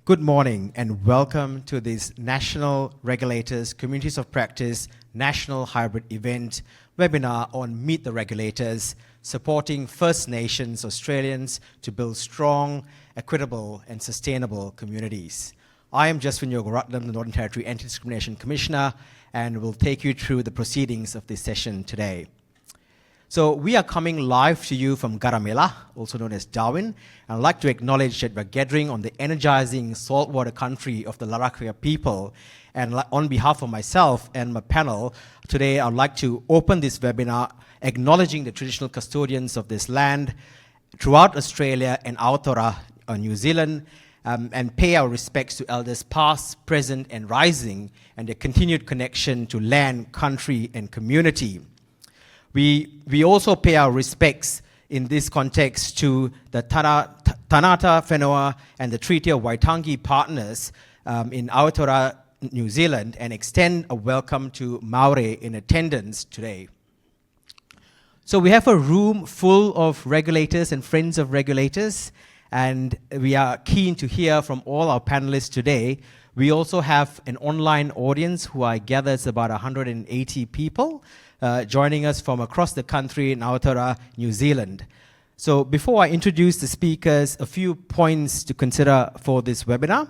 Good morning and welcome to this National Regulators Communities of Practice National Hybrid Event webinar on Meet the Regulators, supporting First Nations Australians to build strong, equitable and sustainable communities. I am Jeswynn Yogaratnam, the Northern Territory Anti-Discrimination Commissioner, and will take you through the proceedings of this session today. So we are coming live to you from Garamela, also known as Darwin, and I'd like to acknowledge that we're gathering on the energizing saltwater country of the Larrakia people. And on behalf of myself and my panel, today I'd like to open this webinar acknowledging the traditional custodians of this land throughout Australia and Aotearoa, New Zealand, and pay our respects to elders past, present, and rising, and their continued connection to land, country, and community. We also pay our respects in this context to the Tanata Whenua and the Treaty of Waitangi partners in Aotearoa, New Zealand, and extend a welcome to Maori in attendance today. So we have a room full of regulators and friends of regulators, and we are keen to hear from all our panelists today. We also have an online audience who I gather is about 180 people joining us from across the country in Aotearoa, New Zealand. So before I introduce the speakers, a few points to consider for this webinar.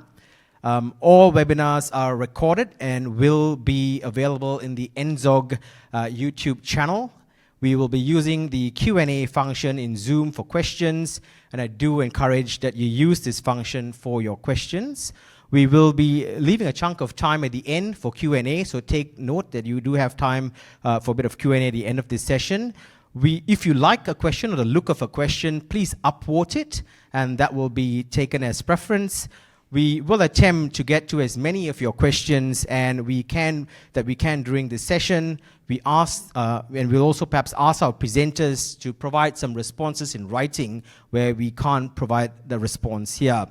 All webinars are recorded and will be available in the NZOG YouTube channel. We will be using the Q&A function in Zoom for questions, and I do encourage that you use this function for your questions. We will be leaving a chunk of time at the end for Q&A, so take note that you do have time for a bit of Q&A at the end of this session. If you like a question or the look of a question, please upvote it, and that will be taken as preference. We will attempt to get to as many of your questions and we can during this session. We ask, and we'll also perhaps ask our presenters to provide some responses in writing where we can't provide the response here.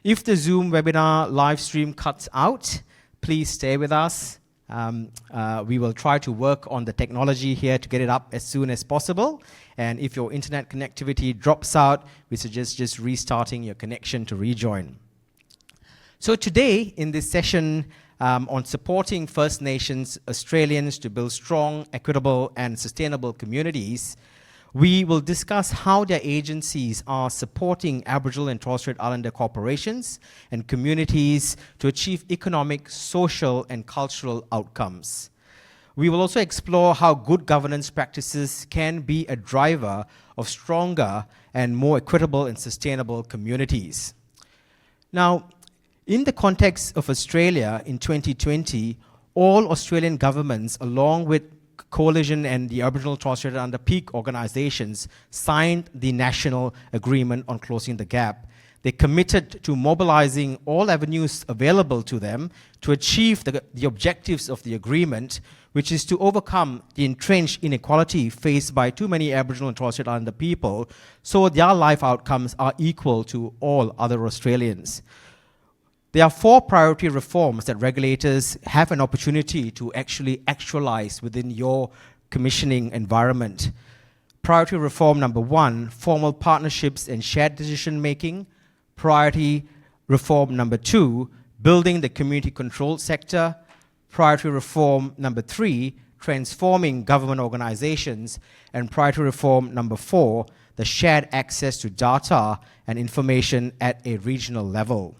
If the Zoom webinar live stream cuts out, please stay with us. We will try to work on the technology here to get it up as soon as possible. And if your internet connectivity drops out, we suggest just restarting your connection to rejoin. So today, in this session on supporting First Nations Australians to build strong, equitable, and sustainable communities, we will discuss how their agencies are supporting Aboriginal and Torres Strait Islander corporations and communities to achieve economic, social, and cultural outcomes. We will also explore how good governance practices can be a driver of stronger and more equitable and sustainable communities. Now, in the context of Australia in 2020, all Australian governments, along with Coalition and the Aboriginal Torres Strait Islander peak organizations, signed the National Agreement on Closing the Gap. They committed to mobilizing all avenues available to them to achieve the objectives of the agreement, which is to overcome the entrenched inequality faced by too many Aboriginal and Torres Strait Islander people, so their life outcomes are equal to all other Australians. There are 4 priority reforms that regulators have an opportunity to actualize within your commissioning environment. Priority reform number 1, formal partnerships and shared decision making. Priority reform number 2, building the community controlled sector. Priority reform number 3, transforming government organizations. And priority reform number 4, the shared access to data and information at a regional level.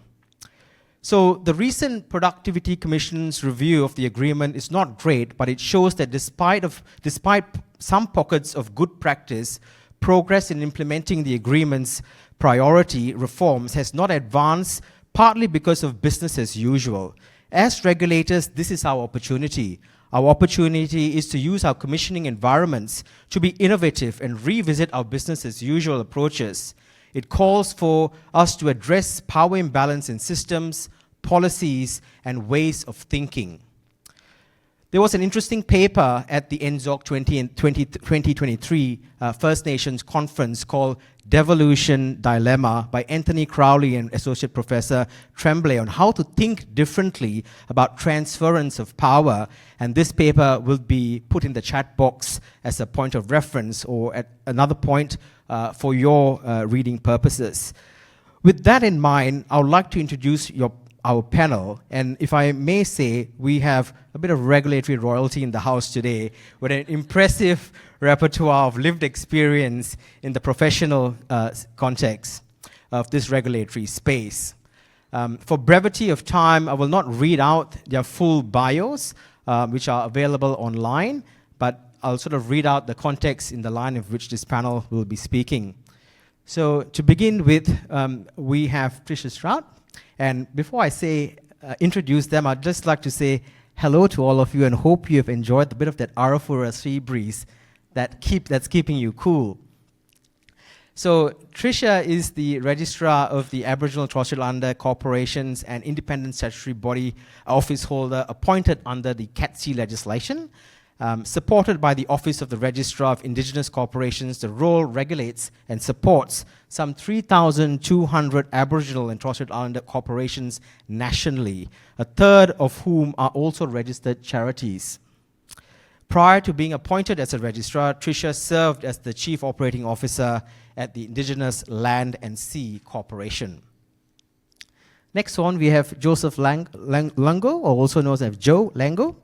So the recent Productivity Commission's review of the agreement is not great, but it shows that despite some pockets of good practice, progress in implementing the agreement's priority reforms has not advanced, partly because of business as usual. As regulators, this is our opportunity. Our opportunity is to use our commissioning environments to be innovative and revisit our business as usual approaches. It calls for us to address power imbalance in systems, policies, and ways of thinking. There was an interesting paper at the NZOG 2023 First Nations Conference called Devolution Dilemma by Anthony Crowley and Associate Professor Tremblay on how to think differently about transference of power. And this paper will be put in the chat box as a point of reference or at another point for your reading purposes. With that in mind, I would like to introduce our panel, and if I may say, we have a bit of regulatory royalty in the house today with an impressive repertoire of lived experience in the professional context of this regulatory space. For brevity of time, I will not read out their full bios, which are available online, but I'll sort of read out the context in the line of which this panel will be speaking. So to begin with, we have Tricia Stroud. And before I say, introduce them, I'd just like to say hello to all of you and hope you have enjoyed a bit of that Arafura sea breeze that's keeping you cool. So Tricia is the Registrar of the Aboriginal and Torres Strait Islander Corporations and independent statutory body office holder appointed under the CATC legislation. Supported by the Office of the Registrar of Indigenous Corporations, the role regulates and supports some 3,200 Aboriginal and Torres Strait Islander corporations nationally, a third of whom are also registered charities. Prior to being appointed as a registrar, Tricia served as the Chief Operating Officer at the Indigenous Land and Sea Corporation. Next one, we have Joseph Longo, or also known as Joe Longo.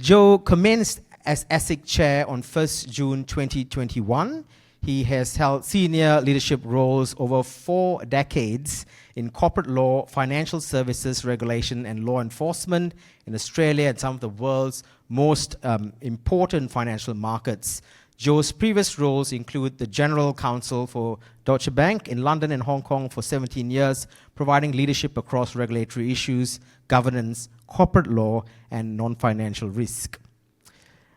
Joe commenced as ASIC Chair on 1st June 2021. He has held senior leadership roles over 4 decades in corporate law, financial services regulation, and law enforcement in Australia and some of the world's most important financial markets. Joe's previous roles include the General Counsel for Deutsche Bank in London and Hong Kong for 17 years, providing leadership across regulatory issues, governance, corporate law, and non-financial risk.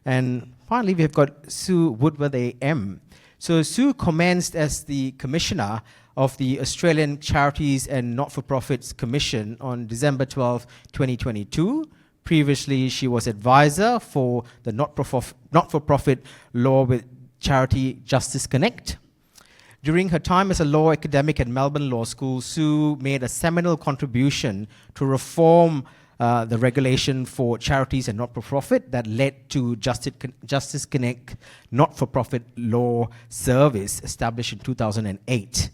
And finally, we've got Sue Woodward AM. So Sue commenced as the Commissioner of the Australian Charities and Not-for-profits Commission on December 12, 2022. Previously, she was advisor for the not-for-profit law with charity Justice Connect. During her time as a law academic at Melbourne Law School, Sue made a seminal contribution to reform the regulation for charities and not-for-profit that led to Justice Connect not-for-profit law service established in 2008.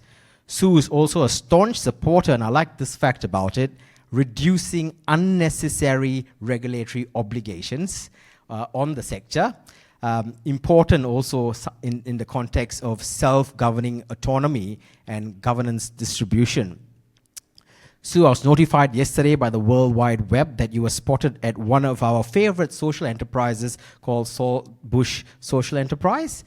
Sue is also a staunch supporter, and I like this fact about it, reducing unnecessary regulatory obligations on the sector. Important also in the context of self-governing autonomy and governance distribution. Sue, I was notified yesterday by the World Wide Web that you were spotted at one of our favorite social enterprises called Saltbush Social Enterprise,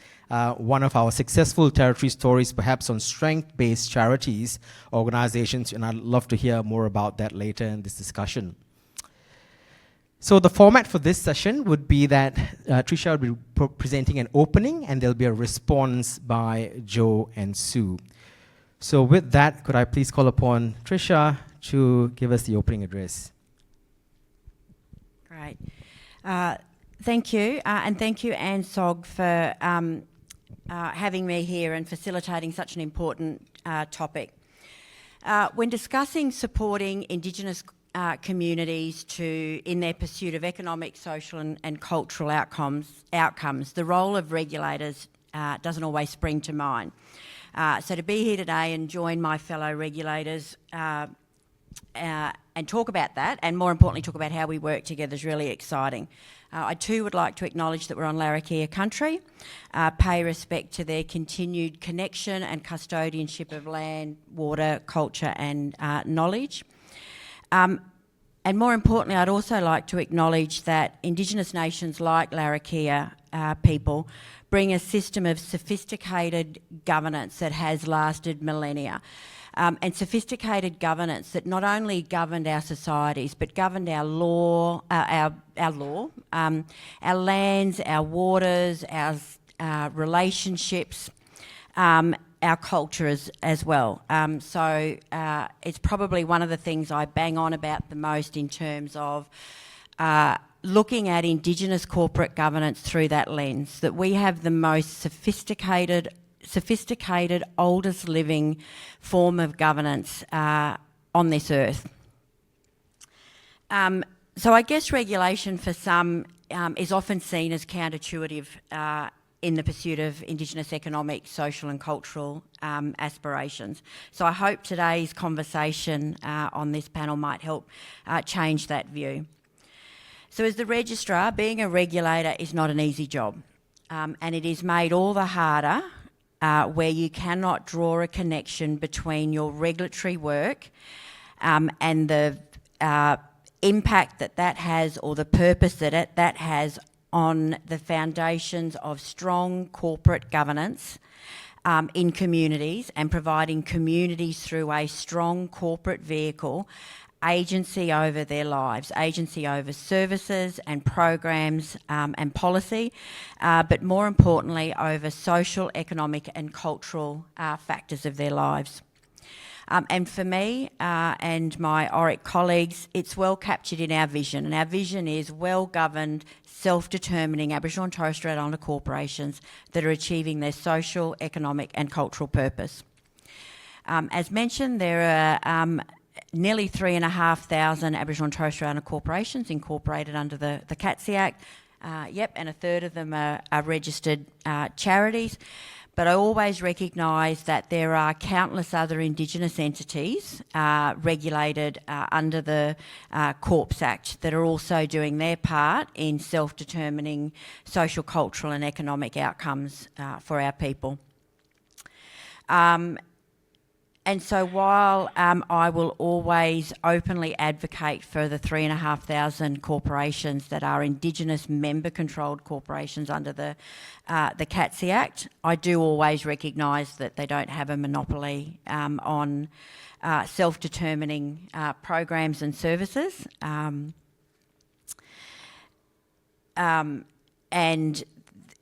one of our successful territory stories, perhaps on strength-based charities, organizations, and I'd love to hear more about that later in this discussion. So the format for this session would be that Tricia will be presenting an opening and there'll be a response by Joe and Sue. So with that, could I please call upon Tricia to give us the opening address? Great. Thank you, and thank you, ANZSOG, for having me here and facilitating such an important topic. When discussing supporting Indigenous communities in their pursuit of economic, social and cultural outcomes, the role of regulators doesn't always spring to mind. So to be here today and join my fellow regulators and talk about that, and more importantly talk about how we work together, is really exciting. I too would like to acknowledge that we're on Larrakia country, pay respect to their continued connection and custodianship of land, water, culture and knowledge. And more importantly, I'd also like to acknowledge that Indigenous nations like Larrakia people bring a system of sophisticated governance that has lasted millennia. And sophisticated governance that not only governed our societies, but governed our law, our lands, our waters, our relationships, our culture as well. So it's probably one of the things I bang on about the most in terms of looking at Indigenous corporate governance through that lens, that we have the most sophisticated, oldest living form of governance on this earth. So I guess regulation for some is often seen as counterintuitive in the pursuit of Indigenous economic, social and cultural aspirations. So I hope today's conversation on this panel might help change that view. So as the registrar, being a regulator is not an easy job, and it is made all the harder where you cannot draw a connection between your regulatory work and the impact that has, or the purpose that has on the foundations of strong corporate governance in communities, and providing communities through a strong corporate vehicle agency over their lives, agency over services and programs and policy, but more importantly over social, economic and cultural factors of their lives. And for me and my ORIC colleagues, it's well captured in our vision, and our vision is well-governed, self-determining Aboriginal and Torres Strait Islander corporations that are achieving their social, economic and cultural purpose. As mentioned, there are nearly 3,500 Aboriginal and Torres Strait Islander corporations incorporated under the CATSI Act, and a third of them are registered charities. But I always recognise that there are countless other Indigenous entities regulated under the Corps Act that are also doing their part in self-determining social, cultural and economic outcomes for our people. And so while I will always openly advocate for the 3,500 corporations that are Indigenous member-controlled corporations under the CATSI Act, I do always recognise that they don't have a monopoly on self-determining programs and services. And,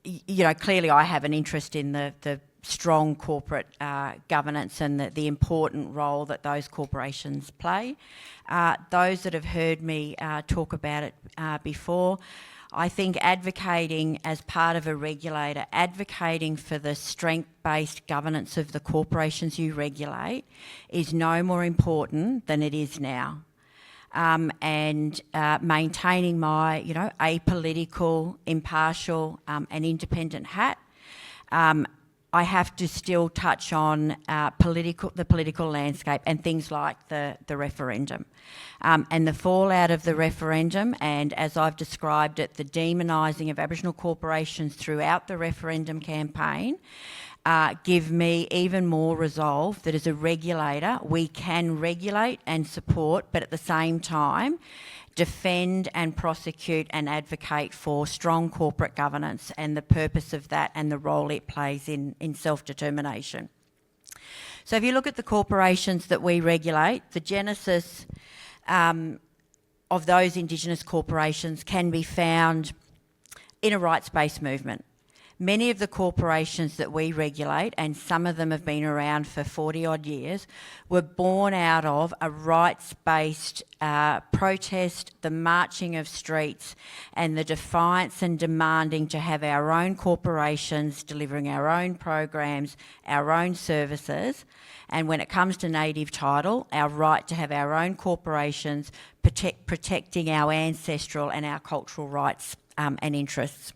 you know, clearly I have an interest in the strong corporate governance and the important role that those corporations play. Those that have heard me talk about it before, I think advocating as part of a regulator, advocating for the strength-based governance of the corporations you regulate is no more important than it is now. And maintaining my, you know, apolitical, impartial and independent hat, I have to still touch on the political landscape and things like the referendum. And the fallout of the referendum, and as I've described it, the demonising of Aboriginal corporations throughout the referendum campaign, give me even more resolve that as a regulator we can regulate and support, but at the same time defend and prosecute and advocate for strong corporate governance and the purpose of that and the role it plays in self-determination. So if you look at the corporations that we regulate, the genesis of those Indigenous corporations can be found in a rights-based movement. Many of the corporations that we regulate, and some of them have been around for 40 odd years, were born out of a rights-based protest, the marching of streets and the defiance and demanding to have our own corporations delivering our own programs, our own services, and when it comes to native title, our right to have our own corporations protecting our ancestral and our cultural rights and interests.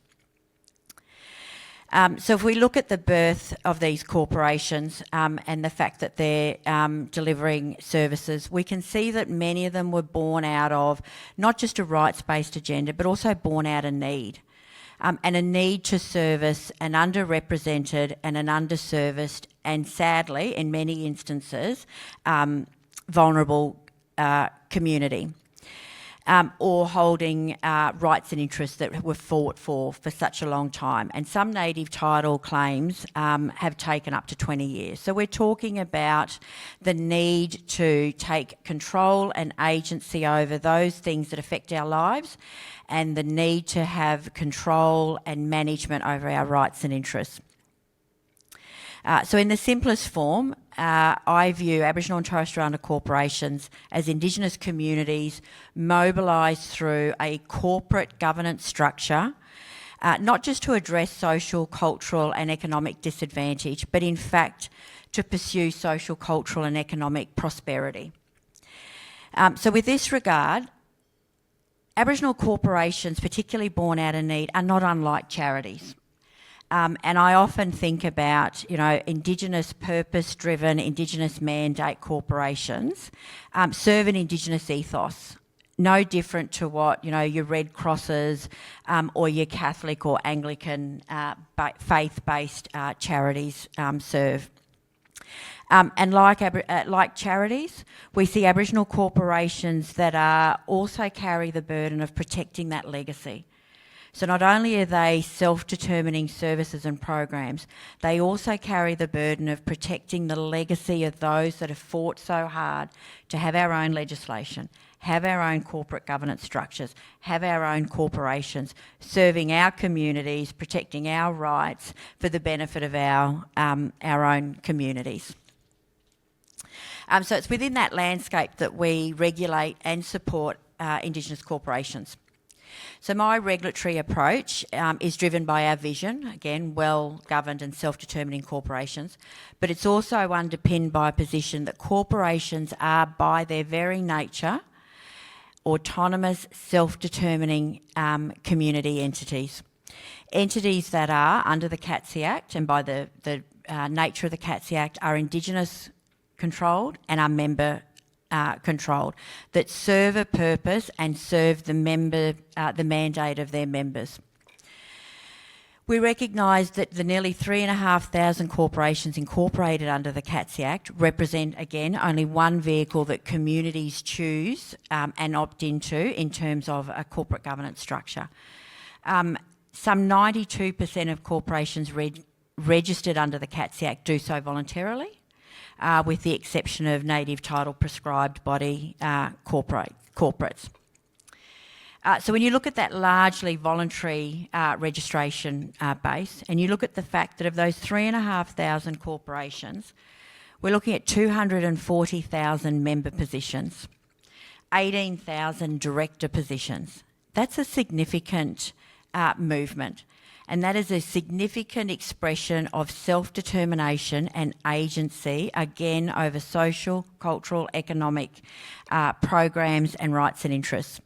So if we look at the birth of these corporations and the fact that they're delivering services, we can see that many of them were born out of not just a rights-based agenda, but also born out of need. And a need to service an underrepresented and an underserviced and sadly, in many instances, vulnerable community. Or holding rights and interests that were fought for such a long time. And some native title claims have taken up to 20 years. So we're talking about the need to take control and agency over those things that affect our lives, and the need to have control and management over our rights and interests. So in the simplest form, I view Aboriginal and Torres Strait Islander corporations as Indigenous communities mobilised through a corporate governance structure, not just to address social, cultural and economic disadvantage, but in fact to pursue social, cultural and economic prosperity. So with this regard, Aboriginal corporations, particularly born out of need, are not unlike charities. And I often think about, Indigenous purpose-driven, Indigenous mandate corporations serve an Indigenous ethos, no different to what, your Red Crosses or your Catholic or Anglican faith-based charities serve. And like charities, we see Aboriginal corporations that also carry the burden of protecting that legacy. So not only are they self-determining services and programs, they also carry the burden of protecting the legacy of those that have fought so hard to have our own legislation, have our own corporate governance structures, have our own corporations, serving our communities, protecting our rights for the benefit of our own communities. So it's within that landscape that we regulate and support Indigenous corporations. So my regulatory approach is driven by our vision, again, well-governed and self-determining corporations, but it's also underpinned by a position that corporations are, by their very nature, autonomous, self-determining community entities. Entities that are, under the CATSI Act, and by the nature of the CATSI Act, are Indigenous controlled and are member controlled, that serve a purpose and serve the mandate of their members. We recognise that the nearly 3,500 corporations incorporated under the CATSI Act represent, again, only one vehicle that communities choose and opt into in terms of a corporate governance structure. Some 92% of corporations registered under the CATSI Act do so voluntarily, with the exception of native title prescribed body corporates. So when you look at that largely voluntary registration base, and you look at the fact that of those 3,500 corporations, we're looking at 240,000 member positions, 18,000 director positions. That's a significant movement. And that is a significant expression of self-determination and agency, again, over social, cultural, economic programs and rights and interests.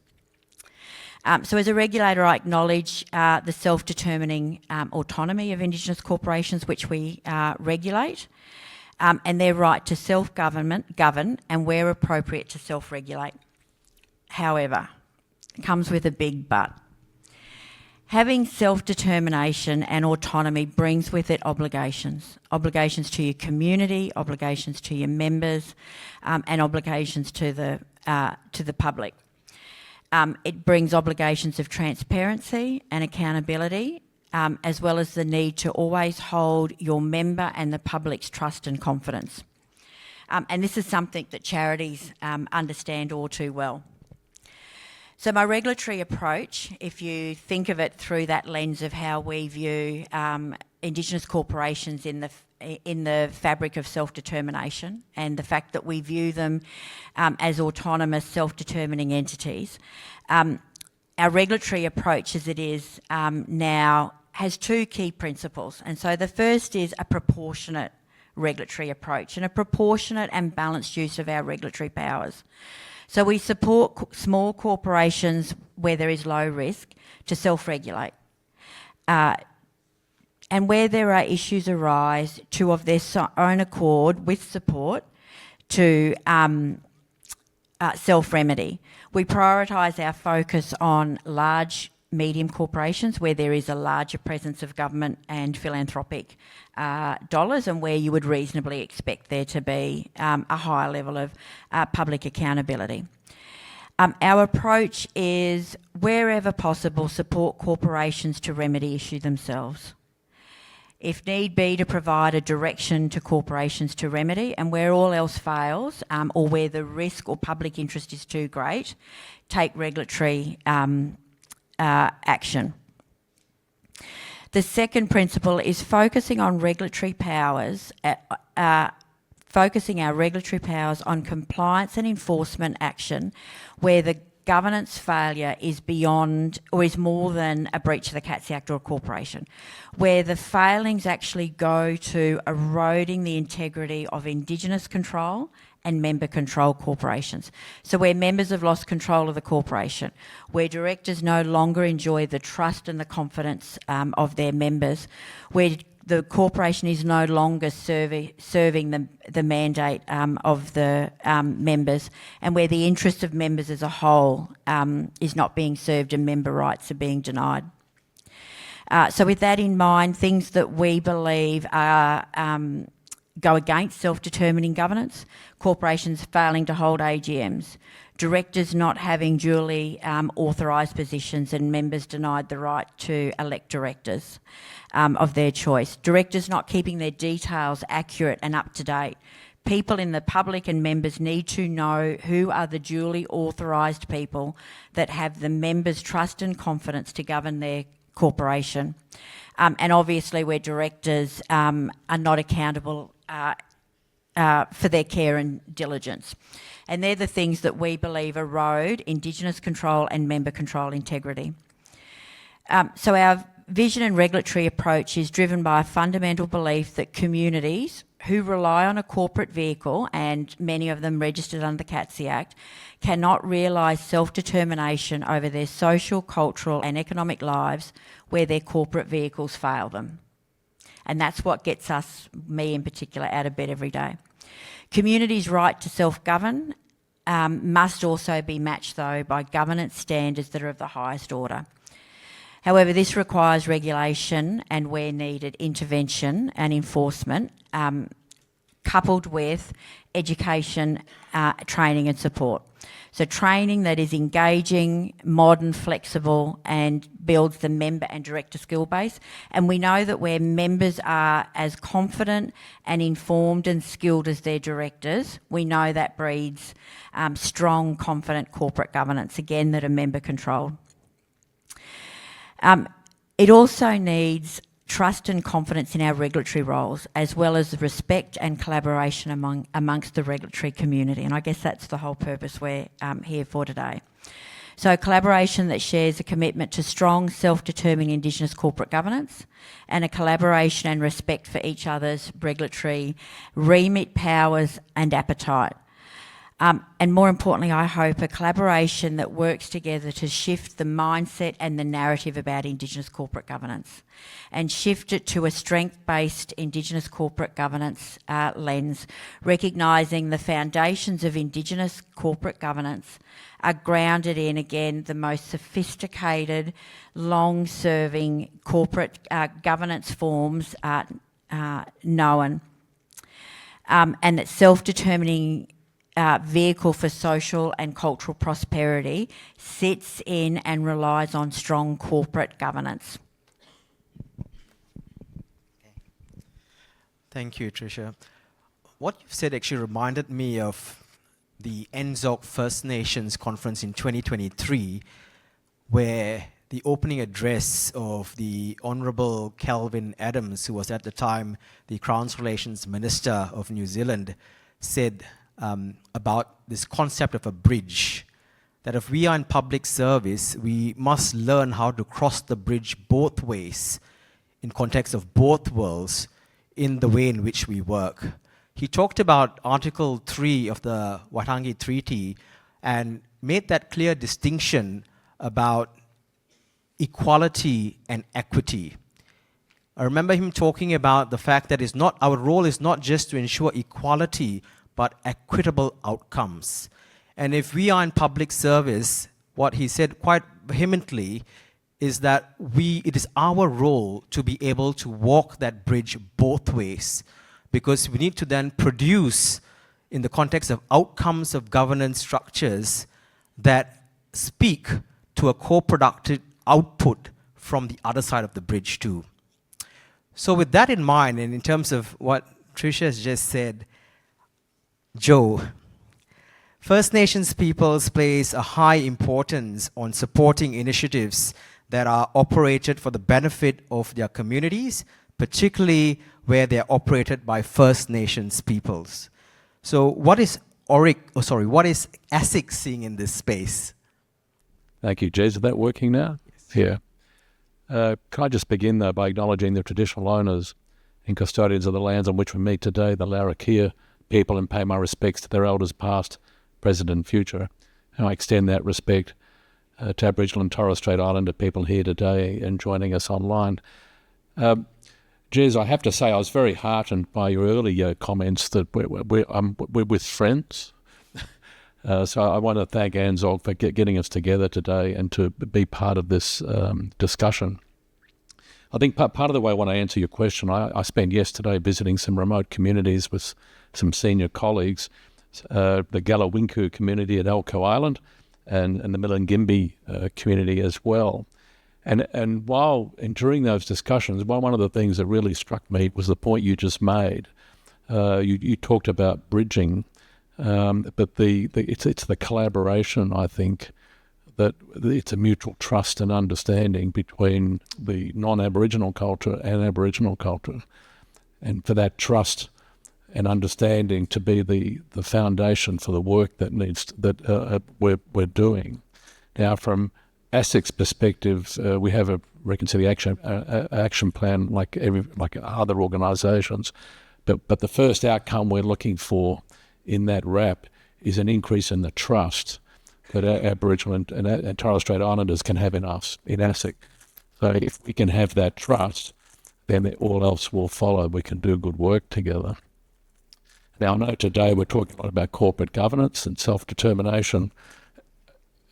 So as a regulator, I acknowledge the self-determining autonomy of Indigenous corporations, which we regulate, and their right to govern, and where appropriate to self-regulate. However, it comes with a big but. Having self-determination and autonomy brings with it obligations. Obligations to your community, obligations to your members, and obligations to the public. It brings obligations of transparency and accountability, as well as the need to always hold your member and the public's trust and confidence. And this is something that charities understand all too well. So my regulatory approach, if you think of it through that lens of how we view Indigenous corporations in the fabric of self-determination, and the fact that we view them as autonomous, self-determining entities, our regulatory approach as it is now has two key principles. And so the first is a proportionate regulatory approach and a proportionate and balanced use of our regulatory powers. So we support small corporations where there is low risk to self-regulate. And where there are issues arise, to of their own accord, with support, to self-remedy. We prioritise our focus on large, medium corporations where there is a larger presence of government and philanthropic dollars, and where you would reasonably expect there to be a higher level of public accountability. Our approach is, wherever possible, support corporations to remedy issue themselves. If need be, to provide a direction to corporations to remedy, and where all else fails, or where the risk or public interest is too great, take regulatory action. The second principle is focusing on regulatory powers, focusing our regulatory powers on compliance and enforcement action where the governance failure is beyond or is more than a breach of the CATSI Act or a corporation, where the failings actually go to eroding the integrity of Indigenous control and member-controlled corporations. So where members have lost control of the corporation, where directors no longer enjoy the trust and the confidence of their members, where the corporation is no longer serving the mandate of the members, and where the interest of members as a whole is not being served and member rights are being denied. So with that in mind, things that we believe are go against self-determining governance, corporations failing to hold AGMs, directors not having duly authorised positions and members denied the right to elect directors of their choice, directors not keeping their details accurate and up to date. People in the public and members need to know who are the duly authorised people that have the members' trust and confidence to govern their corporation. And obviously where directors are not accountable for their care and diligence. And they're the things that we believe erode Indigenous control and member control integrity. So our vision and regulatory approach is driven by a fundamental belief that communities who rely on a corporate vehicle, and many of them registered under the CATSI Act, cannot realise self-determination over their social, cultural and economic lives where their corporate vehicles fail them. And that's what gets us, me in particular, out of bed every day. Communities' right to self-govern must also be matched, though, by governance standards that are of the highest order. However, this requires regulation and, where needed, intervention and enforcement, coupled with education, training and support. So training that is engaging, modern, flexible and builds the member and director skill base. And we know that where members are as confident and informed and skilled as their directors, we know that breeds strong, confident corporate governance, again, that are member controlled. It also needs trust and confidence in our regulatory roles, as well as the respect and collaboration amongst the regulatory community. And I guess that's the whole purpose we're here for today. So collaboration that shares a commitment to strong, self-determining Indigenous corporate governance, and a collaboration and respect for each other's regulatory remit, powers and appetite. And more importantly, I hope, a collaboration that works together to shift the mindset and the narrative about Indigenous corporate governance, and shift it to a strength-based Indigenous corporate governance lens, recognising the foundations of Indigenous corporate governance are grounded in, again, the most sophisticated, long-serving corporate governance forms known, and that self-determining vehicle for social and cultural prosperity sits in and relies on strong corporate governance. Thank you, Tricia. What you've said actually reminded me of the NZOG First Nations conference in 2023, where the opening address of the Honourable Kelvin Adams, who was at the time the Crown's Relations Minister of New Zealand, said about this concept of a bridge, that if we are in public service, we must learn how to cross the bridge both ways, in context of both worlds, in the way in which we work. He talked about Article 3 of the Waitangi Treaty and made that clear distinction about equality and equity. I remember him talking about the fact that our role is not just to ensure equality, but equitable outcomes. And if we are in public service, what he said quite vehemently is that it is our role to be able to walk that bridge both ways, because we need to then produce, in the context of outcomes of governance structures, that speak to a co-productive output from the other side of the bridge too. So with that in mind, and in terms of what Tricia has just said, Joe, First Nations peoples place a high importance on supporting initiatives that are operated for the benefit of their communities, particularly where they are operated by First Nations peoples. So what is ASIC seeing in this space? Thank you, Jez. Is that working now? Yes. Yeah. Can I just begin, though, by acknowledging the traditional owners and custodians of the lands on which we meet today, the Larrakia, people and pay my respects to their elders past, present and future. And I extend that respect to Aboriginal and Torres Strait Islander people here today and joining us online. Jez, I have to say I was very heartened by your earlier comments that we're with friends. So I want to thank ANZSOG for getting us together today and to be part of this discussion. I think part of the way I want to answer your question, I spent yesterday visiting some remote communities with some senior colleagues, the Galawinku community at Elcho Island and the Milingimbi community as well. And during those discussions, one of the things that really struck me was the point you just made. You talked about bridging, but it's the collaboration, I think, that it's a mutual trust and understanding between the non-Aboriginal culture and Aboriginal culture, and for that trust and understanding to be the foundation for the work that we're doing. Now, from ASIC's perspective, we have a reconciliation action plan like other organisations, but the first outcome we're looking for in that RAP is an increase in the trust that Aboriginal and Torres Strait Islanders can have in us, in ASIC. So if we can have that trust, then all else will follow. We can do good work together. Now, I know today we're talking a lot about corporate governance and self-determination.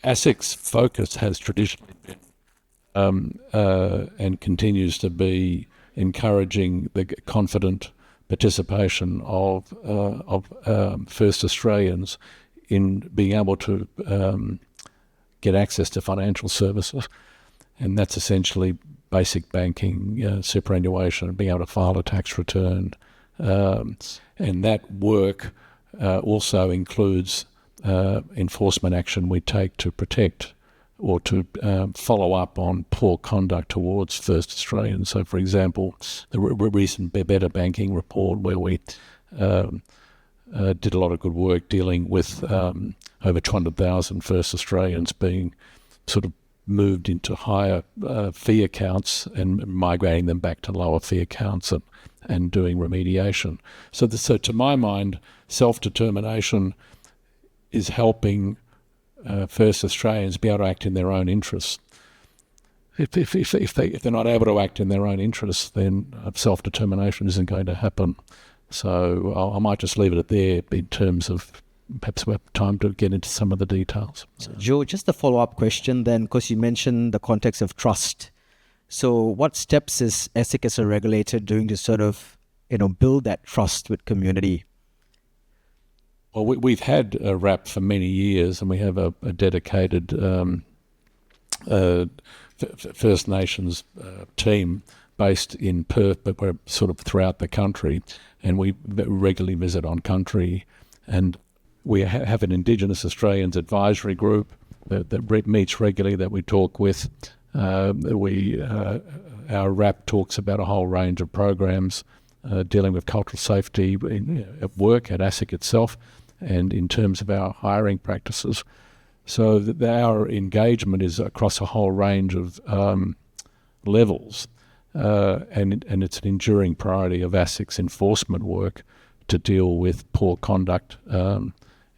ASIC's focus has traditionally been and continues to be encouraging the confident participation of First Australians in being able to get access to financial services, and that's essentially basic banking, superannuation, being able to file a tax return, and that work also includes enforcement action we take to protect or to follow up on poor conduct towards First Australians. So, for example, the recent Better Banking report, where we did a lot of good work dealing with over 200,000 First Australians being sort of moved into higher fee accounts and migrating them back to lower fee accounts and doing remediation. So to my mind, self-determination is helping First Australians be able to act in their own interests. If they're not able to act in their own interests, then self-determination isn't going to happen. So I might just leave it at there in terms of perhaps we have time to get into some of the details. So, Joe, just a follow-up question then, because you mentioned the context of trust. So what steps is ASIC as a regulator doing to sort of, build that trust with community? Well, we've had a RAP for many years, and we have a dedicated First Nations team based in Perth, but we're sort of throughout the country, and we regularly visit on country, and we have an Indigenous Australians advisory group that meets regularly, that we talk with. Our RAP talks about a whole range of programs dealing with cultural safety at work, at ASIC itself, and in terms of our hiring practices. So our engagement is across a whole range of levels, and it's an enduring priority of ASIC's enforcement work to deal with poor conduct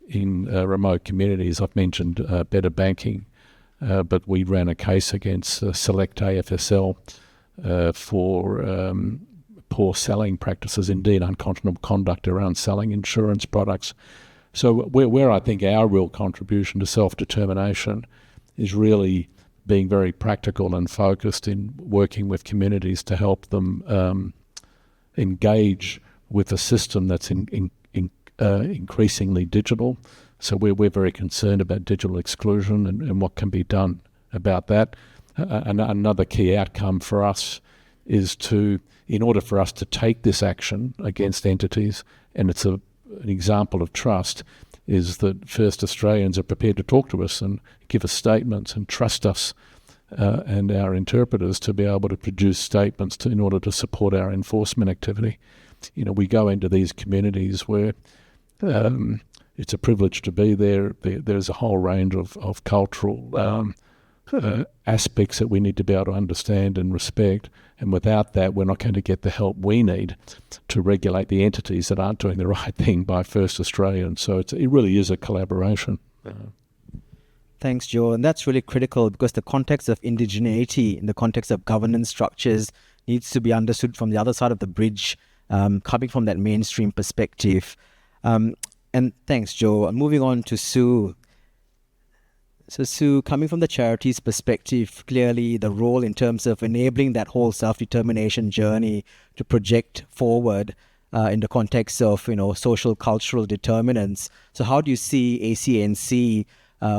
in remote communities. I've mentioned better banking, but we ran a case against Select AFSL for poor selling practices, indeed unconscionable conduct around selling insurance products. So where I think our real contribution to self-determination is really being very practical and focused in working with communities to help them engage with a system that's increasingly digital. So we're very concerned about digital exclusion and what can be done about that. Another key outcome for us is in order for us to take this action against entities, and it's an example of trust, is that First Australians are prepared to talk to us and give us statements and trust us and our interpreters to be able to produce statements in order to support our enforcement activity. We go into these communities where it's a privilege to be there. There's a whole range of cultural aspects that we need to be able to understand and respect. And without that, we're not going to get the help we need to regulate the entities that aren't doing the right thing by first Australians. So it really is a collaboration. Thanks, Joe. And that's really critical because the context of indigeneity in the context of governance structures needs to be understood from the other side of the bridge, coming from that mainstream perspective. And thanks, Joe. Moving on to Sue. So Sue, coming from the charities perspective, clearly the role in terms of enabling that whole self-determination journey to project forward in the context of, social, cultural determinants. So how do you see ACNC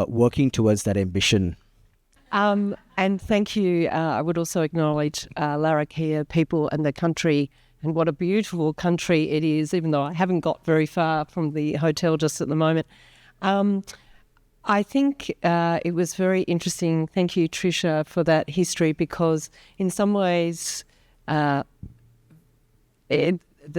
working towards that ambition? And thank you. I would also acknowledge Larrakia people and the country, and what a beautiful country it is, even though I haven't got very far from the hotel just at the moment. I think it was very interesting. Thank you, Tricia, for that history, because in some ways the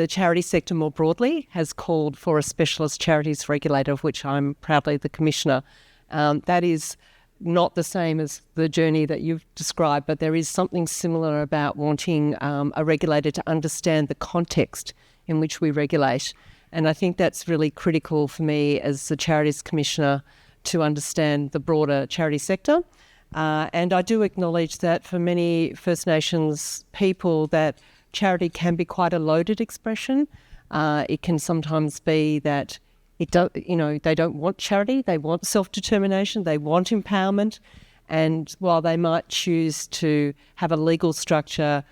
charity sector more broadly has called for a specialist charities regulator, of which I'm proudly the Commissioner. That is not the same as the journey that you've described, but there is something similar about wanting a regulator to understand the context in which we regulate. And I think that's really critical for me as the Charities Commissioner to understand the broader charity sector. And I do acknowledge that for many First Nations people that charity can be quite a loaded expression. It can sometimes be that they don't want charity, they want self-determination, they want empowerment. And while they might choose to have a legal structure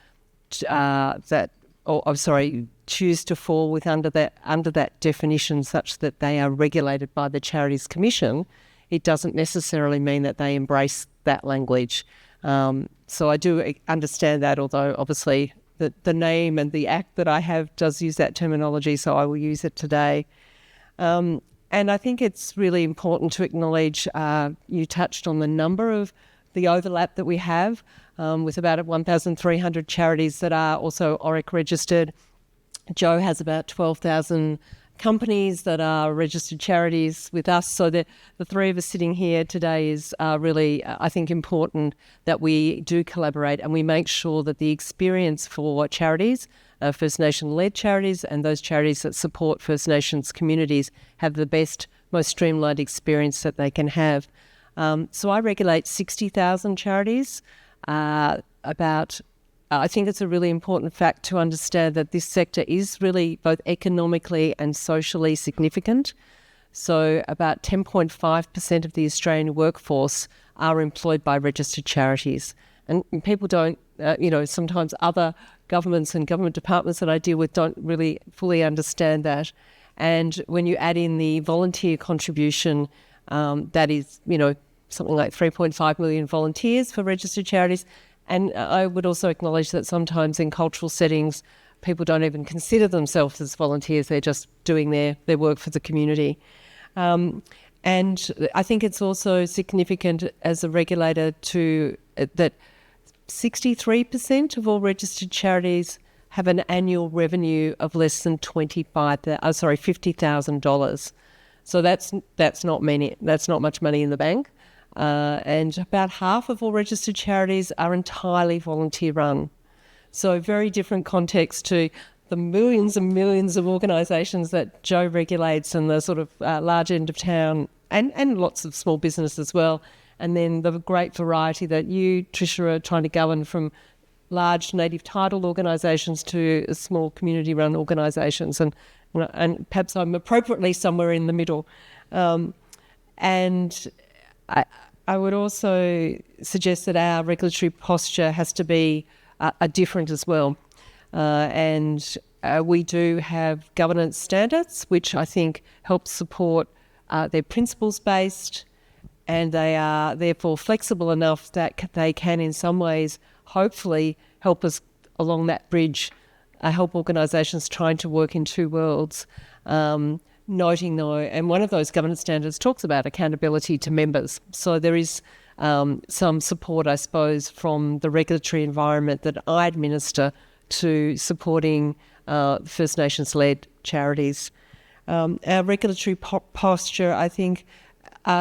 choose to fall under that definition such that they are regulated by the Charities Commission, it doesn't necessarily mean that they embrace that language. So I do understand that, although obviously the name and the act that I have does use that terminology, so I will use it today. And I think it's really important to acknowledge, you touched on the number of the overlap that we have with about 1,300 charities that are also ORIC registered. Joe has about 12,000 companies that are registered charities with us. So the three of us sitting here today is really, I think, important that we do collaborate and we make sure that the experience for charities, First Nation-led charities and those charities that support First Nations communities have the best, most streamlined experience that they can have. So I regulate 60,000 charities. I think it's a really important fact to understand that this sector is really both economically and socially significant. So about 10.5% of the Australian workforce are employed by registered charities. And people don't, sometimes other governments and government departments that I deal with don't really fully understand that. And when you add in the volunteer contribution, that is, something like 3.5 million volunteers for registered charities. And I would also acknowledge that sometimes in cultural settings, people don't even consider themselves as volunteers. They're just doing their work for the community. And I think it's also significant as a regulator that 63% of all registered charities have an annual revenue of less than $50,000. So that's not much money in the bank. And about half of all registered charities are entirely volunteer run. So very different context to the millions and millions of organisations that Joe regulates and the sort of large end of town and lots of small business as well. And then the great variety that you, Tricia, are trying to govern, from large native title organisations to small community run organisations. And perhaps I'm appropriately somewhere in the middle. And I would also suggest that our regulatory posture has to be different as well. And we do have governance standards, which I think help support they're principles-based, and they are therefore flexible enough that they can in some ways hopefully help us along that bridge, help organisations trying to work in two worlds. Noting though, and one of those governance standards talks about accountability to members. So there is some support, I suppose, from the regulatory environment that I administer to supporting First Nations-led charities. Our regulatory posture, I think,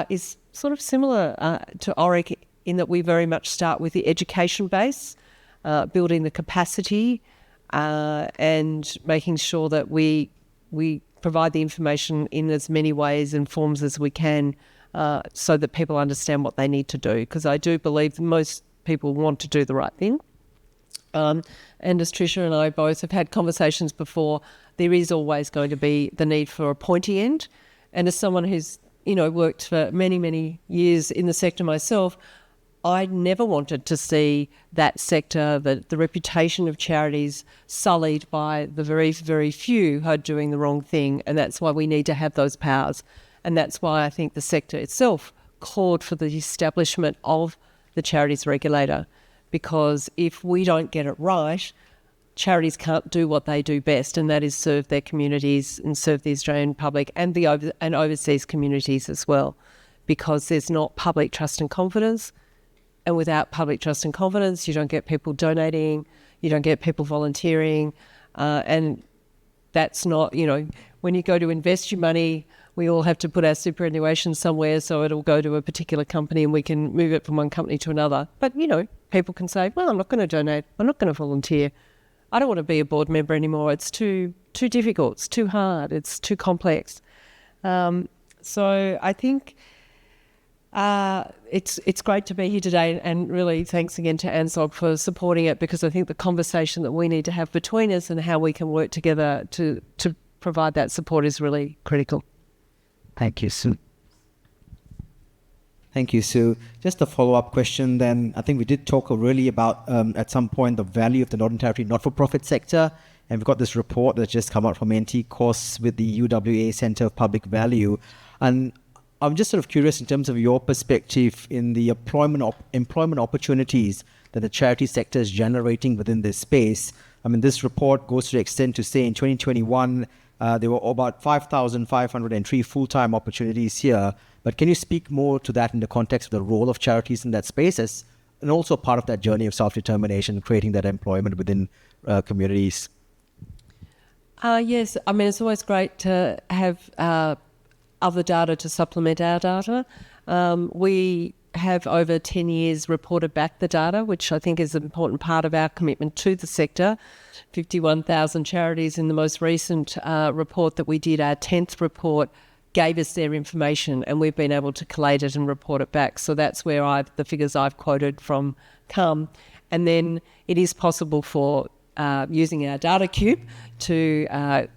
is sort of similar to ORIC in that we very much start with the education base, building the capacity, and making sure that we provide the information in as many ways and forms as we can, so that people understand what they need to do. Because I do believe that most people want to do the right thing. And as Tricia and I both have had conversations before, there is always going to be the need for a pointy end. And as someone who's, worked for many, many years in the sector myself, I never wanted to see that sector, the reputation of charities, sullied by the very, very few who are doing the wrong thing. And that's why we need to have those powers. And that's why I think the sector itself called for the establishment of the charities regulator. Because if we don't get it right, charities can't do what they do best, and that is serve their communities and serve the Australian public and and overseas communities as well. Because there's not public trust and confidence, and without public trust and confidence, you don't get people donating, you don't get people volunteering, and that's not, when you go to invest your money, we all have to put our superannuation somewhere so it'll go to a particular company and we can move it from one company to another. But, people can say, well, I'm not going to donate, I'm not going to volunteer, I don't want to be a board member anymore, it's too difficult, it's too hard, it's too complex. So I think it's great to be here today, and really thanks again to ANZSOG for supporting it, because I think the conversation that we need to have between us and how we can work together to provide that support is really critical. Thank you, Sue. Thank you, Sue. Just a follow-up question then. I think we did talk really about, at some point, the value of the Northern Territory not-for-profit sector. And we've got this report that's just come out from NT Course with the UWA Centre of Public Value. And I'm just sort of curious in terms of your perspective in the employment opportunities that the charity sector is generating within this space. I mean, this report goes to the extent to say in 2021, there were about 5,503 full-time opportunities here. But can you speak more to that in the context of the role of charities in that space, and also part of that journey of self-determination, creating that employment within communities? Yes, I mean, it's always great to have other data to supplement our data. We have over 10 years reported back the data, which I think is an important part of our commitment to the sector. 51,000 charities in the most recent report that we did, our 10th report, gave us their information, and we've been able to collate it and report it back. So that's where the figures I've quoted from come. And then it is possible for using our data cube to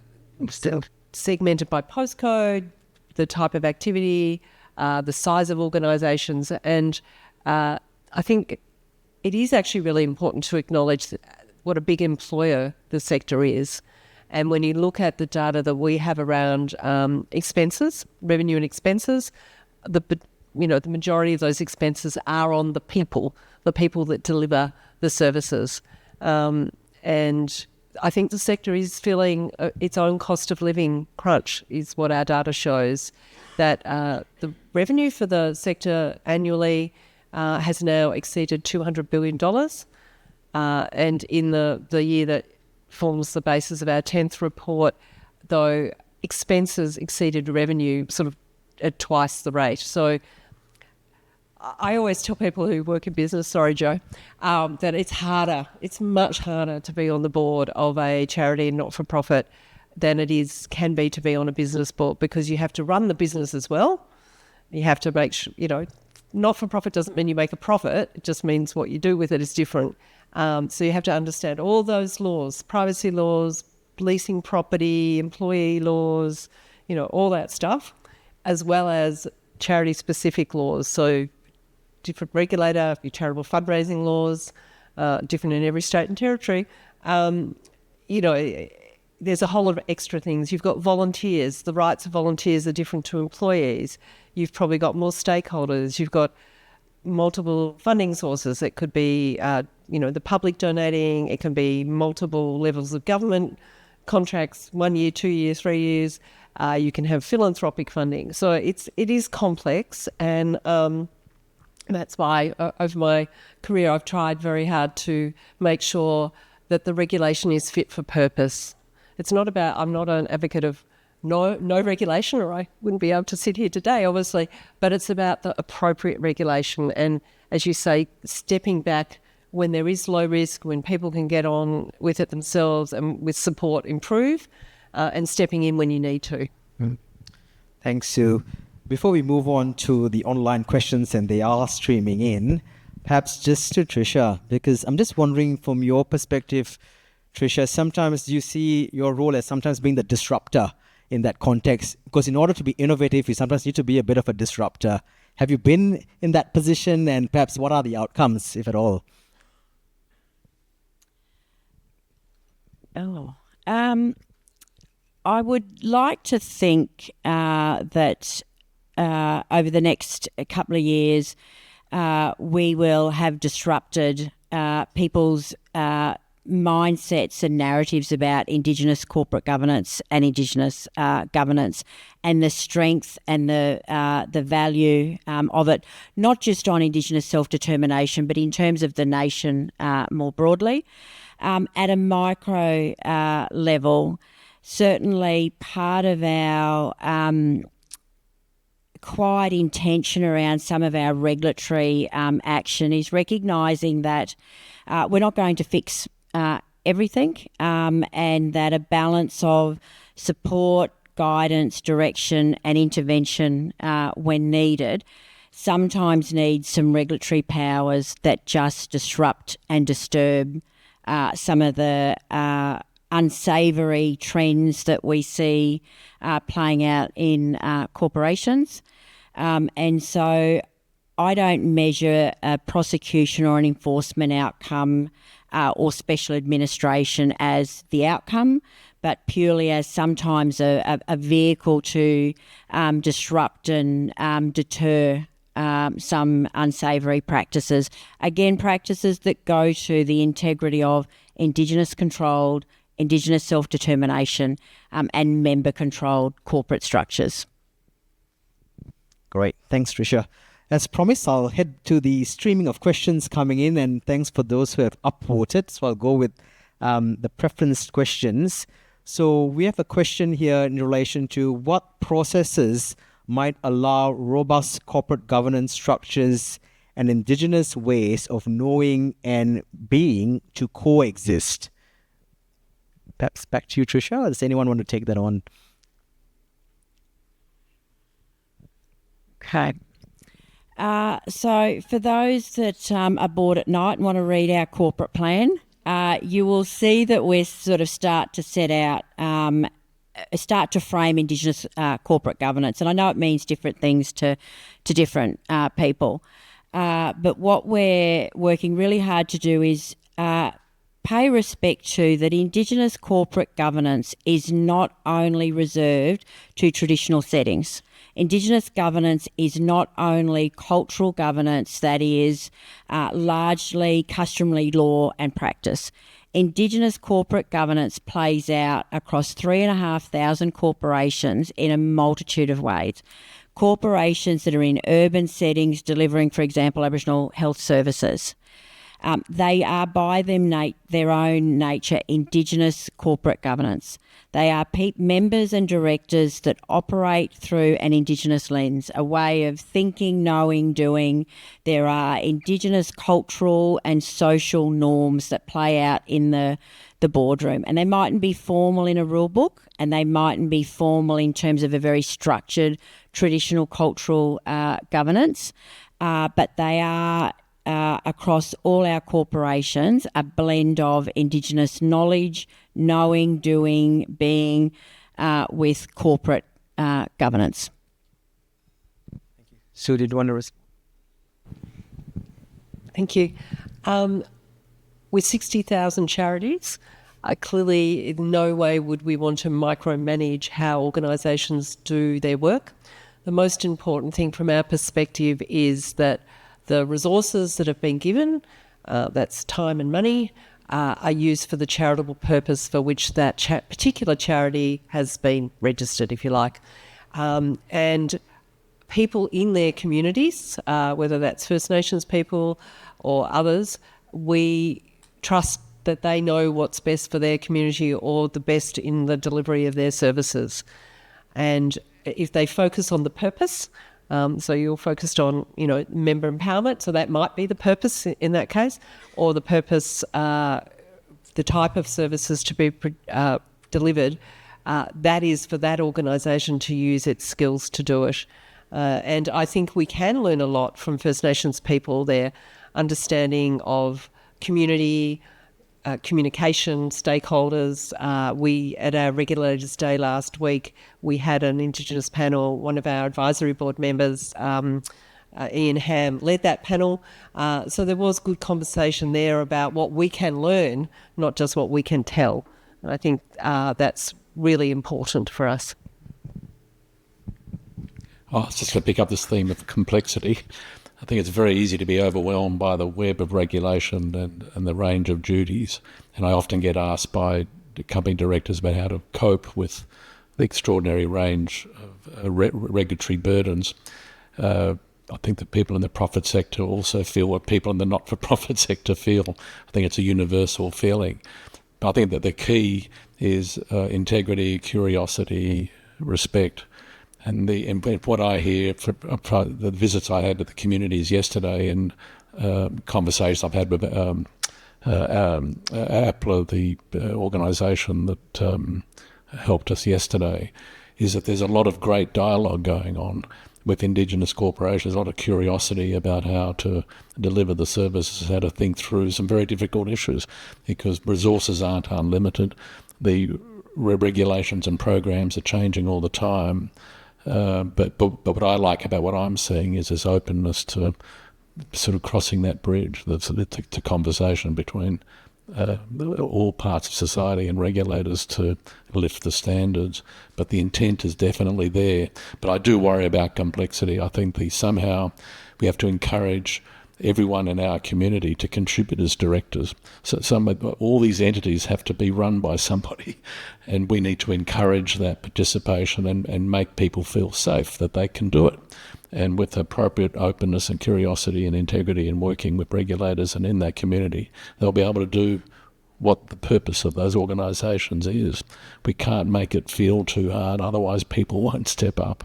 segment it by postcode, the type of activity, the size of organisations. And I think it is actually really important to acknowledge what a big employer the sector is. And when you look at the data that we have around expenses, revenue and expenses, the majority of those expenses are on the people that deliver the services. And I think the sector is feeling its own cost of living crunch, is what our data shows. That the revenue for the sector annually has now exceeded $200 billion. And in the year that forms the basis of our 10th report, though, expenses exceeded revenue sort of at twice the rate. So I always tell people who work in business, sorry Joe, that it's much harder to be on the board of a charity and not-for-profit than it can be to be on a business board, because you have to run the business as well. You have to make sure, not-for-profit doesn't mean you make a profit, it just means what you do with it is different. So you have to understand all those laws, privacy laws, leasing property, employee laws, all that stuff, as well as charity-specific laws. So different regulator, your charitable fundraising laws, different in every state and territory. There's a whole lot of extra things. You've got volunteers. The rights of volunteers are different to employees. You've probably got more stakeholders. You've got multiple funding sources. It could be, the public donating. It can be multiple levels of government contracts, 1 year, 2 years, 3 years. You can have philanthropic funding. So it is complex, and that's why over my career I've tried very hard to make sure that the regulation is fit for purpose. It's not about, I'm not an advocate of no regulation, or I wouldn't be able to sit here today, obviously, but it's about the appropriate regulation and, as you say, stepping back when there is low risk, when people can get on with it themselves and with support improve, and stepping in when you need to. Thanks, Sue. Before we move on to the online questions, and they are streaming in, perhaps just to Tricia, because I'm just wondering from your perspective, Tricia, sometimes you see your role as sometimes being the disruptor in that context, because in order to be innovative, you sometimes need to be a bit of a disruptor. Have you been in that position, and perhaps what are the outcomes, if at all? I would like to think that over the next couple of years, we will have disrupted people's mindsets and narratives about Indigenous corporate governance and Indigenous governance, and the strength and the value of it, not just on Indigenous self-determination, but in terms of the nation more broadly. At a micro level, certainly part of our quiet intention around some of our regulatory action is recognising that we're not going to fix everything, and that a balance of support, guidance, direction and intervention when needed sometimes needs some regulatory powers that just disrupt and disturb some of the unsavoury trends that we see playing out in corporations. And so I don't measure a prosecution or an enforcement outcome or special administration as the outcome, but purely as sometimes a vehicle to disrupt and deter some unsavoury practices. Again, practices that go to the integrity of Indigenous-controlled, Indigenous self-determination and member-controlled corporate structures. Great. Thanks, Tricia. As promised, I'll head to the streaming of questions coming in, and thanks for those who have upvoted. So I'll go with the preferenced questions. So we have a question here in relation to what processes might allow robust corporate governance structures and Indigenous ways of knowing and being to coexist. Perhaps back to you, Tricia, or does anyone want to take that on? Okay. So for those that are bored at night and want to read our corporate plan, you will see that we sort of start to set out, start to frame Indigenous corporate governance. And I know it means different things to different people. But what we're working really hard to do is pay respect to that Indigenous corporate governance is not only reserved to traditional settings. Indigenous governance is not only cultural governance that is largely customary law and practice. Indigenous corporate governance plays out across 3,500 corporations in a multitude of ways. Corporations that are in urban settings delivering, for example, Aboriginal health services. They are by their own nature Indigenous corporate governance. They are members and directors that operate through an Indigenous lens, a way of thinking, knowing, doing. There are Indigenous cultural and social norms that play out in the boardroom. And they mightn't be formal in a rule book, and they mightn't be formal in terms of a very structured traditional cultural governance, but they are across all our corporations, a blend of Indigenous knowledge, knowing, doing, being with corporate governance. Thank you. Sue, did you want to respond? Thank you. With 60,000 charities, clearly in no way would we want to micromanage how organisations do their work. The most important thing from our perspective is that the resources that have been given, that's time and money, are used for the charitable purpose for which that particular charity has been registered, if you like. And people in their communities, whether that's First Nations people or others, we trust that they know what's best for their community or the best in the delivery of their services. And if they focus on the purpose, so you're focused on, member empowerment, so that might be the purpose in that case, or the purpose, the type of services to be delivered, that is for that organisation to use its skills to do it. And I think we can learn a lot from First Nations people, their understanding of community, communication, stakeholders. We, at our Regulators Day last week, we had an Indigenous panel. One of our advisory board members, Ian Ham, led that panel. So there was good conversation there about what we can learn, not just what we can tell. And I think that's really important for us. I was just going to pick up this theme of complexity. I think it's very easy to be overwhelmed by the web of regulation and the range of duties. And I often get asked by the company directors about how to cope with the extraordinary range of regulatory burdens. I think that people in the profit sector also feel what people in the not-for-profit sector feel. I think it's a universal feeling. But I think that the key is integrity, curiosity, respect. And what I hear from the visits I had to the communities yesterday and conversations I've had with APLA, the organisation that helped us yesterday, is that there's a lot of great dialogue going on with Indigenous corporations, a lot of curiosity about how to deliver the services, how to think through some very difficult issues, because resources aren't unlimited. The regulations and programs are changing all the time. But what I like about what I'm seeing is this openness to sort of crossing that bridge, the conversation between all parts of society and regulators to lift the standards. But the intent is definitely there. But I do worry about complexity. I think somehow we have to encourage everyone in our community to contribute as directors. So all these entities have to be run by somebody, and we need to encourage that participation and make people feel safe that they can do it. And with appropriate openness and curiosity and integrity in working with regulators and in that community, they'll be able to do what the purpose of those organisations is. We can't make it feel too hard, otherwise people won't step up.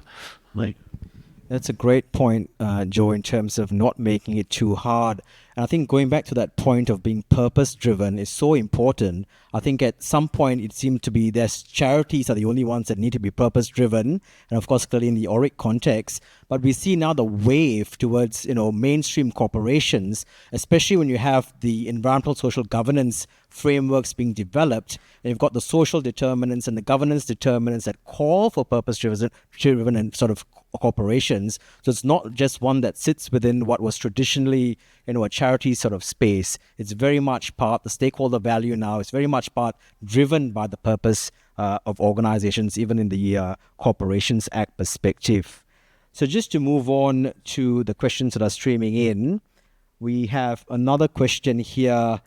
That's a great point, Joe, in terms of not making it too hard. And I think going back to that point of being purpose-driven is so important. I think at some point it seemed to be there's charities are the only ones that need to be purpose-driven, and of course clearly in the ORIC context. But we see now the wave towards mainstream corporations, especially when you have the environmental social governance frameworks being developed, and you've got the social determinants and the governance determinants that call for purpose-driven and sort of corporations. So it's not just one that sits within what was traditionally a charity sort of space. It's very much part, the stakeholder value now is very much part driven by the purpose of organizations, even in the Corporations Act perspective. So just to move on to the questions that are streaming in, we have another question here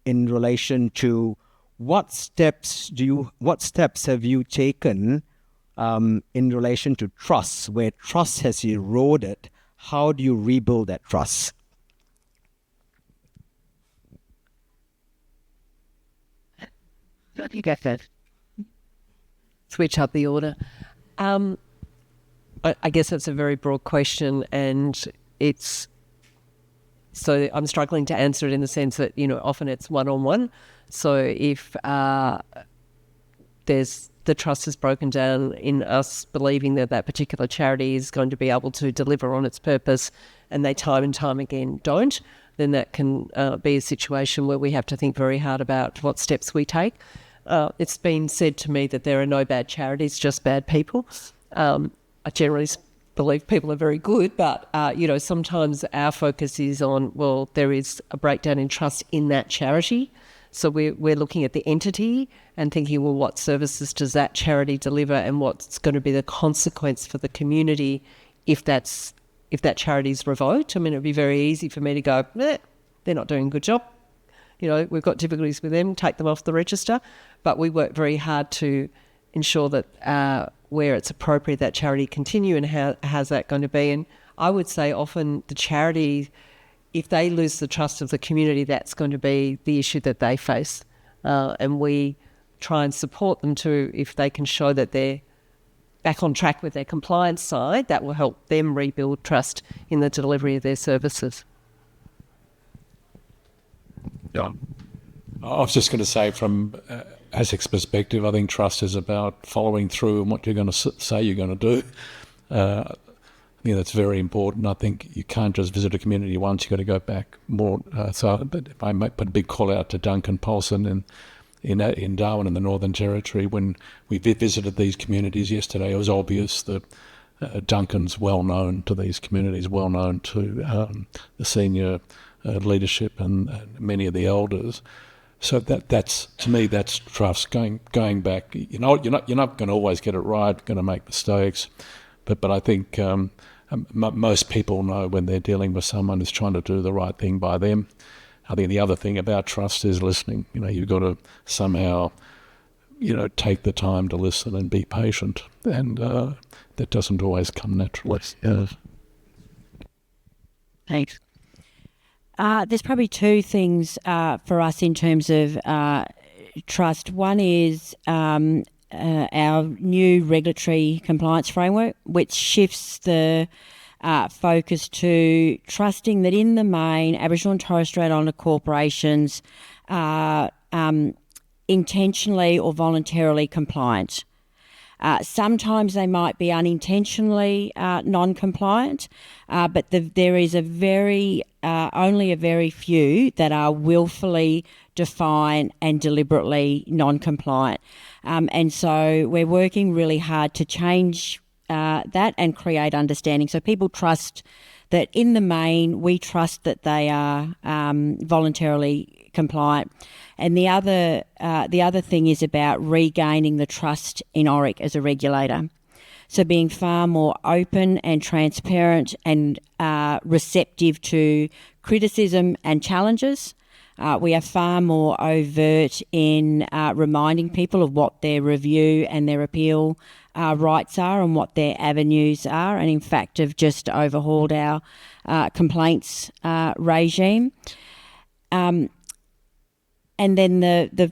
in relation to what steps have you taken in relation to trust, where trust has eroded? How do you rebuild that trust? You get that. Switch up the order. I guess that's a very broad question, and so I'm struggling to answer it in the sense that, often it's one-on-one. So if the trust is broken down in us believing that particular charity is going to be able to deliver on its purpose, and they time and time again don't, then that can be a situation where we have to think very hard about what steps we take. It's been said to me that there are no bad charities, just bad people. I generally believe people are very good, but, sometimes our focus is on, well, there is a breakdown in trust in that charity. So we're looking at the entity and thinking, well, what services does that charity deliver, and what's going to be the consequence for the community if that charity is revoked? I mean, it'd be very easy for me to go, they're not doing a good job. We've got difficulties with them, take them off the register. But we work very hard to ensure that where it's appropriate, that charity continue, and how's that going to be? And I would say often the charity, if they lose the trust of the community, that's going to be the issue that they face. And we try and support them to, if they can show that they're back on track with their compliance side, that will help them rebuild trust in the delivery of their services. Yeah. I was just going to say, from ASIC's perspective, I think trust is about following through on what you're going to say you're going to do. I think that's very important. I think you can't just visit a community once, you've got to go back more. So if I might put a big call out to Duncan Paulson in Darwin in the Northern Territory. When we visited these communities yesterday, it was obvious that Duncan's well known to these communities, well known to the senior leadership and many of the elders. So that's to me, that's trust going back. You're not going to always get it right, going to make mistakes, but I think most people know when they're dealing with someone who's trying to do the right thing by them. I think the other thing about trust is listening. You've got to somehow, take the time to listen and be patient, and that doesn't always come naturally. Yeah. Thanks. There's probably two things for us in terms of trust. One is our new regulatory compliance framework, which shifts the focus to trusting that in the main, Aboriginal and Torres Strait Islander corporations are intentionally or voluntarily compliant. Sometimes they might be unintentionally non-compliant, but there is only a very few that are willfully defiant and deliberately non-compliant. And so we're working really hard to change that and create understanding. So people trust that in the main, we trust that they are voluntarily compliant. And the other thing is about regaining the trust in ORIC as a regulator. So being far more open and transparent and receptive to criticism and challenges. We are far more overt in reminding people of what their review and their appeal rights are and what their avenues are, and in fact have just overhauled our complaints regime. And then the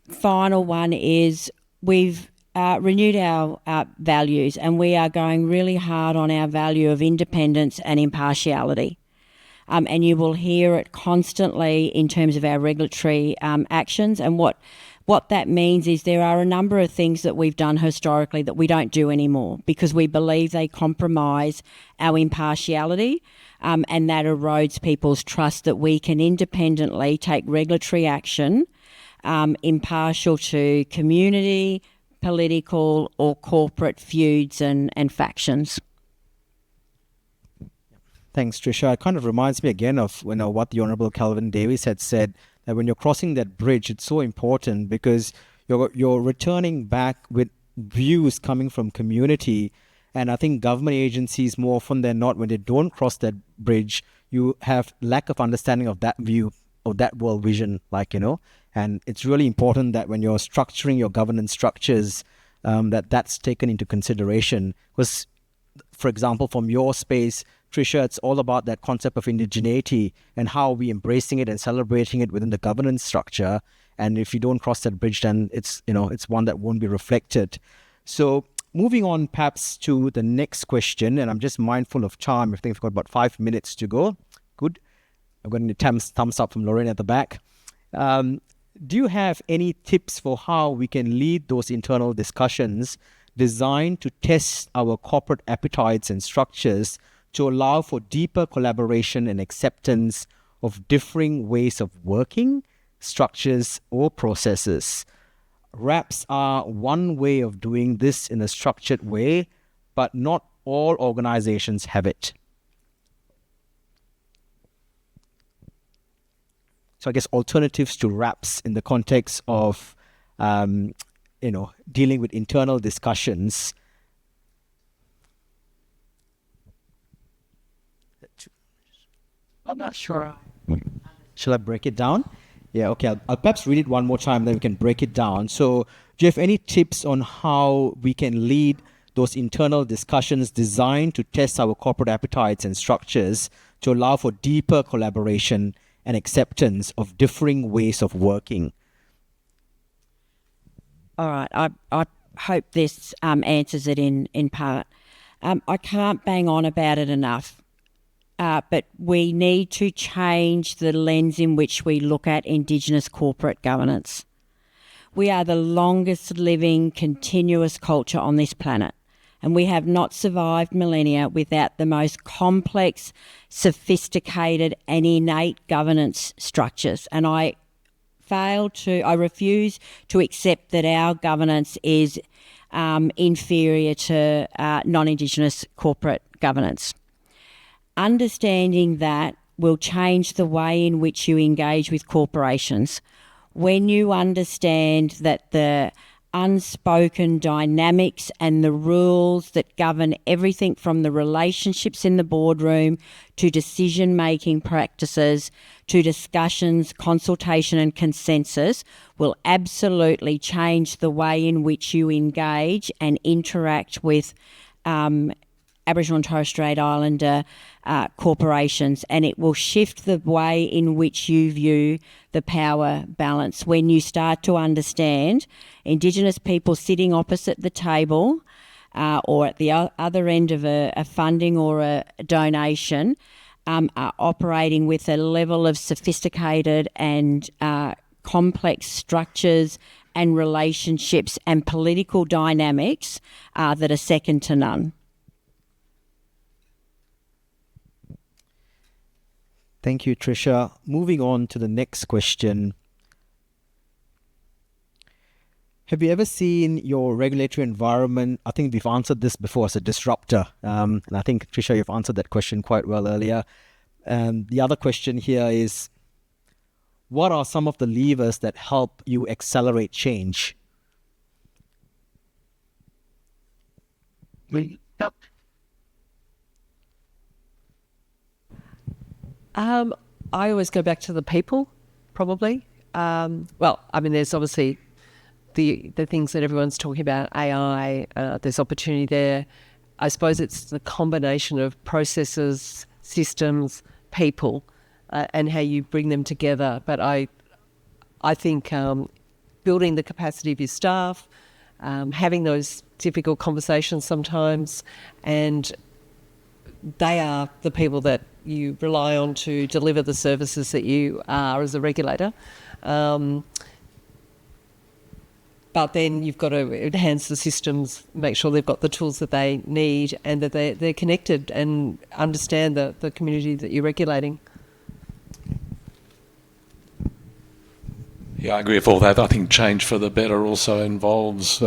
final one is we've renewed our values, and we are going really hard on our value of independence and impartiality. And you will hear it constantly in terms of our regulatory actions. And what that means is there are a number of things that we've done historically that we don't do anymore because we believe they compromise our impartiality, and that erodes people's trust that we can independently take regulatory action impartial to community, political or corporate feuds and factions. Thanks, Tricia. It kind of reminds me again of what the Honourable Calvin Davis had said, that when you're crossing that bridge, it's so important because you're returning back with views coming from community. And I think government agencies, more often than not, when they don't cross that bridge, you have lack of understanding of that view, of that world vision, and it's really important that when you're structuring your governance structures, that's taken into consideration. Because, for example, from your space, Tricia, it's all about that concept of indigeneity and how we're embracing it and celebrating it within the governance structure. And if you don't cross that bridge, then it's one that won't be reflected. So moving on perhaps to the next question, and I'm just mindful of time. I think we've got about 5 minutes to go. Good. I've got any thumbs up from Lorraine at the back. Do you have any tips for how we can lead those internal discussions designed to test our corporate appetites and structures to allow for deeper collaboration and acceptance of differing ways of working, structures, or processes? RAPs are one way of doing this in a structured way, but not all organizations have it. So I guess alternatives to RAPs in the context of, dealing with internal discussions. I'm not sure. Shall I break it down? Yeah, okay. I'll perhaps read it one more time, then we can break it down. So do you have any tips on how we can lead those internal discussions designed to test our corporate appetites and structures to allow for deeper collaboration and acceptance of differing ways of working? All right. I hope this answers it in part. I can't bang on about it enough, but we need to change the lens in which we look at Indigenous corporate governance. We are the longest living continuous culture on this planet, and we have not survived millennia without the most complex, sophisticated and innate governance structures. And I refuse to accept that our governance is inferior to non-Indigenous corporate governance. Understanding that will change the way in which you engage with corporations. When you understand that the unspoken dynamics and the rules that govern everything from the relationships in the boardroom to decision-making practices to discussions, consultation and consensus will absolutely change the way in which you engage and interact with Aboriginal and Torres Strait Islander corporations, and it will shift the way in which you view the power balance when you start to understand Indigenous people sitting opposite the table or at the other end of a funding or a donation are operating with a level of sophisticated and complex structures and relationships and political dynamics that are second to none. Thank you, Tricia. Moving on to the next question. Have you ever seen your regulatory environment? I think we've answered this before as a disruptor. And I think, Tricia, you've answered that question quite well earlier. And the other question here is, what are some of the levers that help you accelerate change? I always go back to the people, probably. There's obviously the things that everyone's talking about, AI, there's opportunity there. I suppose it's the combination of processes, systems, people, and how you bring them together. But I think building the capacity of your staff, having those difficult conversations sometimes, and they are the people that you rely on to deliver the services that you are as a regulator. But then you've got to enhance the systems, make sure they've got the tools that they need and that they're connected and understand the community that you're regulating. Yeah, I agree with all that. I think change for the better also involves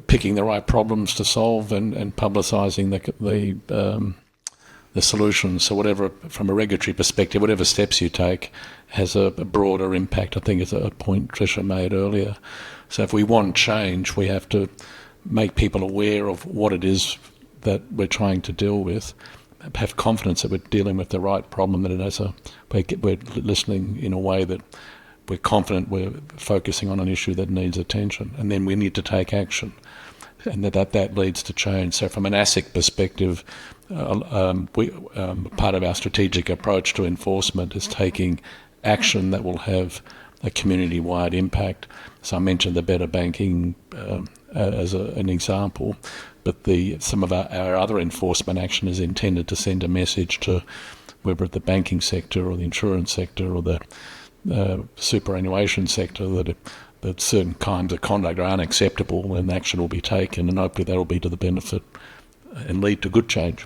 picking the right problems to solve and publicising the solutions. So whatever, from a regulatory perspective, whatever steps you take has a broader impact. I think it's a point Tricia made earlier. So if we want change, we have to make people aware of what it is that we're trying to deal with, have confidence that we're dealing with the right problem, that it has we're listening in a way that we're confident we're focusing on an issue that needs attention, and then we need to take action, and that leads to change. So from an ASIC perspective, part of our strategic approach to enforcement is taking action that will have a community-wide impact. So I mentioned the better banking as an example, but some of our other enforcement action is intended to send a message to whether the banking sector or the insurance sector or the superannuation sector that certain kinds of conduct are unacceptable and action will be taken, and hopefully that will be to the benefit and lead to good change.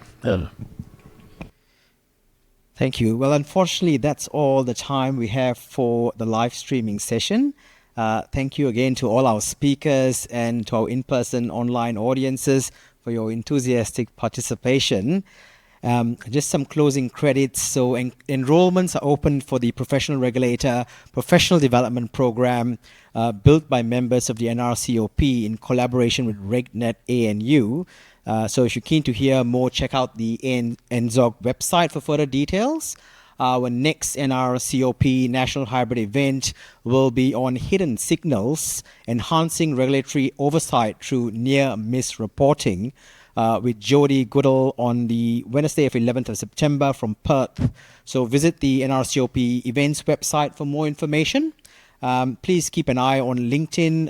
Thank you. Well, unfortunately, that's all the time we have for the live streaming session. Thank you again to all our speakers and to our in-person online audiences for your enthusiastic participation. Just some closing credits. So enrollments are open for the Professional Regulator Professional Development Program built by members of the NRCoP in collaboration with RegNet ANU. So if you're keen to hear more, check out the ANZSOG website for further details. Our next NRCoP National Hybrid event will be on hidden signals, enhancing regulatory oversight through near-miss reporting, with Jodie Goodall on the Wednesday of 11th of September from Perth. So visit the NRCoP events website for more information. Please keep an eye on LinkedIn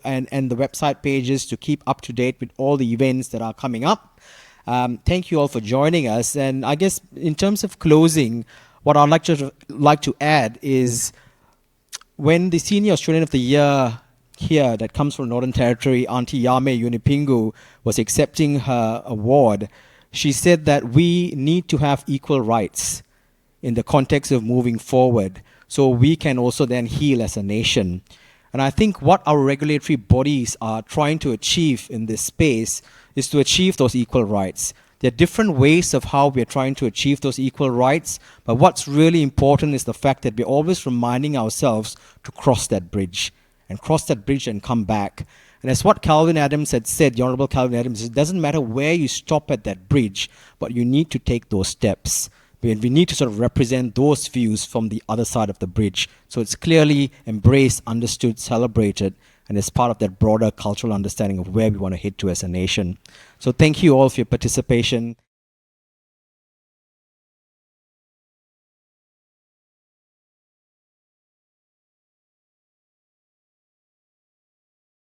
and the website pages to keep up to date with all the events that are coming up. Thank you all for joining us. And I guess in terms of closing, what I'd like to add is when the Senior Australian of the Year here that comes from Northern Territory, Auntie Yame Yunipingu, was accepting her award, she said that we need to have equal rights in the context of moving forward so we can also then heal as a nation. And I think what our regulatory bodies are trying to achieve in this space is to achieve those equal rights. There are different ways of how we're trying to achieve those equal rights, but what's really important is the fact that we're always reminding ourselves to cross that bridge and come back. And as what Calvin Adams had said, the Honourable Calvin Adams, it doesn't matter where you stop at that bridge, but you need to take those steps. We need to sort of represent those views from the other side of the bridge. So it's clearly embraced, understood, celebrated, and is part of that broader cultural understanding of where we want to head to as a nation. So thank you all for your participation.